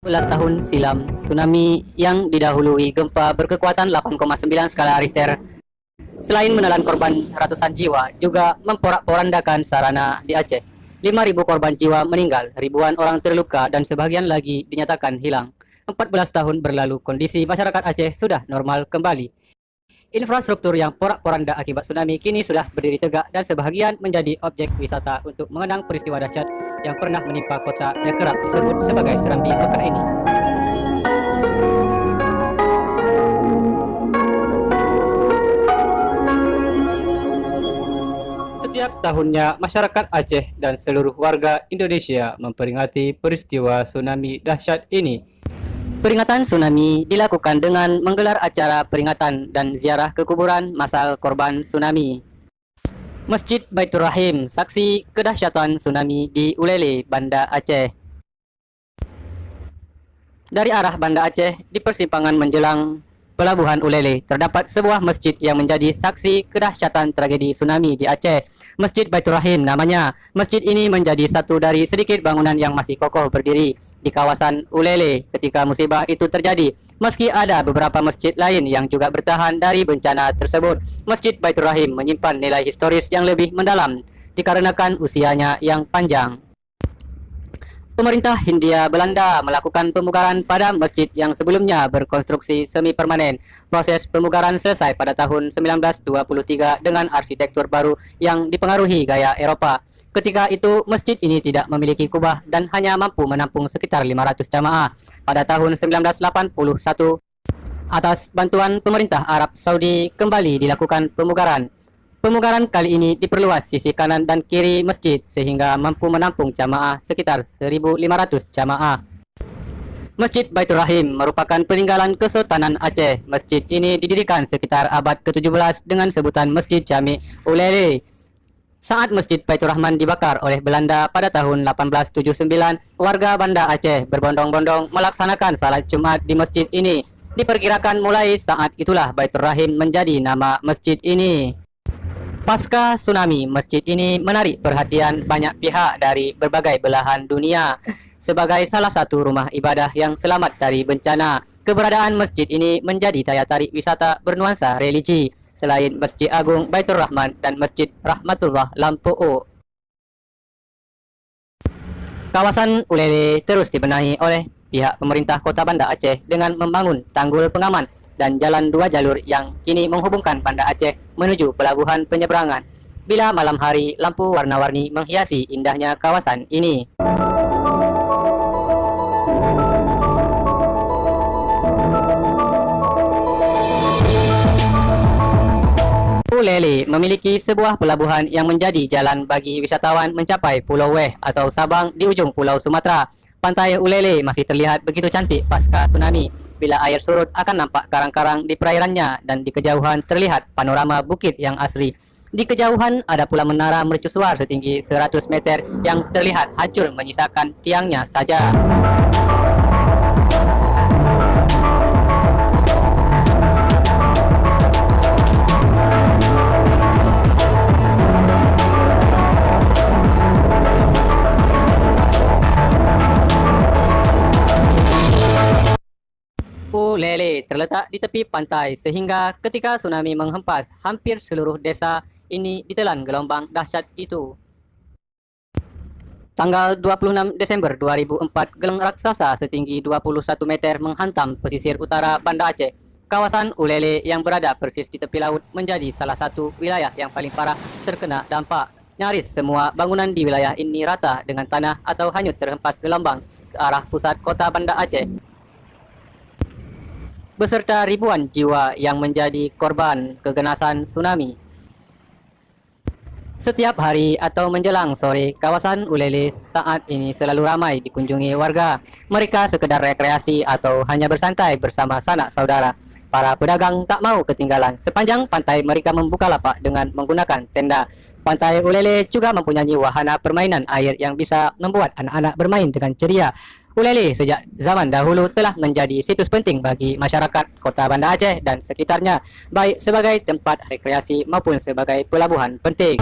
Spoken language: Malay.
11 tahun silam, tsunami yang didahului gempa berkekuatan 8,9 skala Richter selain menelan korban ratusan jiwa, juga memporak-porandakan sarana di Aceh. 5.000 korban jiwa meninggal, ribuan orang terluka dan sebagian lagi dinyatakan hilang. 14 tahun berlalu, kondisi masyarakat Aceh sudah normal kembali. Infrastruktur yang porak-poranda akibat tsunami kini sudah berdiri tegak dan sebahagian menjadi objek wisata untuk mengenang peristiwa dahsyat yang pernah menimpa kota yang kerap disebut sebagai Serambi Mekah ini. Setiap tahunnya, masyarakat Aceh dan seluruh warga Indonesia memperingati peristiwa tsunami dahsyat ini. Peringatan tsunami dilakukan dengan menggelar acara peringatan dan ziarah ke kuburan masal korban tsunami. Masjid Baitur Rahim, saksi kedahsyatan tsunami di Ulele, Banda Aceh. Dari arah Banda Aceh, di persimpangan menjelang Pelabuhan Ulele, terdapat sebuah masjid yang menjadi saksi kedahsyatan tragedi tsunami di Aceh. Masjid Baitur Rahim namanya. Masjid ini menjadi satu dari sedikit bangunan yang masih kokoh berdiri di kawasan Ulele ketika musibah itu terjadi. Meski ada beberapa masjid lain yang juga bertahan dari bencana tersebut, Masjid Baitur Rahim menyimpan nilai historis yang lebih mendalam dikarenakan usianya yang panjang. Pemerintah Hindia Belanda melakukan pemugaran pada masjid yang sebelumnya berkonstruksi semi permanen. Proses pemugaran selesai pada tahun 1923 dengan arsitektur baru yang dipengaruhi gaya Eropa. Ketika itu, masjid ini tidak memiliki kubah dan hanya mampu menampung sekitar 500 jamaah. Pada tahun 1981, atas bantuan pemerintah Arab Saudi, kembali dilakukan pemugaran. Pemugaran kali ini diperluas sisi kanan dan kiri masjid sehingga mampu menampung jamaah sekitar 1.500 jamaah. Masjid Baitur Rahim merupakan peninggalan Kesultanan Aceh. Masjid ini didirikan sekitar abad ke-17 dengan sebutan Masjid Jami Ulele. Saat Masjid Baitur Rahman dibakar oleh Belanda pada tahun 1879, warga Banda Aceh berbondong-bondong melaksanakan salat Jumat di masjid ini. Diperkirakan mulai saat itulah Baitur Rahim menjadi nama masjid ini. Pasca tsunami, masjid ini menarik perhatian banyak pihak dari berbagai belahan dunia. Sebagai salah satu rumah ibadah yang selamat dari bencana, keberadaan masjid ini menjadi daya tarik wisata bernuansa religi. Selain Masjid Agung Baitur Rahman dan Masjid Rahmatullah Lampu'u, kawasan Ulele terus dibenahi oleh pihak pemerintah Kota Banda Aceh dengan membangun tanggul pengaman dan jalan 2 jalur yang kini menghubungkan Banda Aceh menuju pelabuhan penyeberangan. Bila malam hari, lampu warna-warni menghiasi indahnya kawasan ini. Ulele memiliki sebuah pelabuhan yang menjadi jalan bagi wisatawan mencapai Pulau Weh atau Sabang di ujung Pulau Sumatera. Pantai Ulele masih terlihat begitu cantik pasca tsunami. Bila air surut akan nampak karang-karang di perairannya dan di kejauhan terlihat panorama bukit yang asli. Di kejauhan ada pula menara mercusuar setinggi 100 meter yang terlihat hancur menyisakan tiangnya saja. Ulele terletak di tepi pantai sehingga ketika tsunami menghempas, hampir seluruh desa ini ditelan gelombang dahsyat itu. Tanggal 26 Desember 2004, gelang raksasa setinggi 21 meter menghantam pesisir utara Banda Aceh. Kawasan Ulele yang berada persis di tepi laut menjadi salah satu wilayah yang paling parah terkena dampak. Nyaris semua bangunan di wilayah ini rata dengan tanah atau hanyut terhempas gelombang ke arah pusat kota Banda Aceh, beserta ribuan jiwa yang menjadi korban keganasan tsunami. Setiap hari atau menjelang sore, kawasan Ulele saat ini selalu ramai dikunjungi warga. Mereka sekedar rekreasi atau hanya bersantai bersama sanak saudara. Para pedagang tak mau ketinggalan. Sepanjang pantai mereka membuka lapak dengan menggunakan tenda. Pantai Ulele juga mempunyai wahana permainan air yang bisa membuat anak-anak bermain dengan ceria. Ulele sejak zaman dahulu telah menjadi situs penting bagi masyarakat Kota Banda Aceh dan sekitarnya, baik sebagai tempat rekreasi maupun sebagai pelabuhan penting.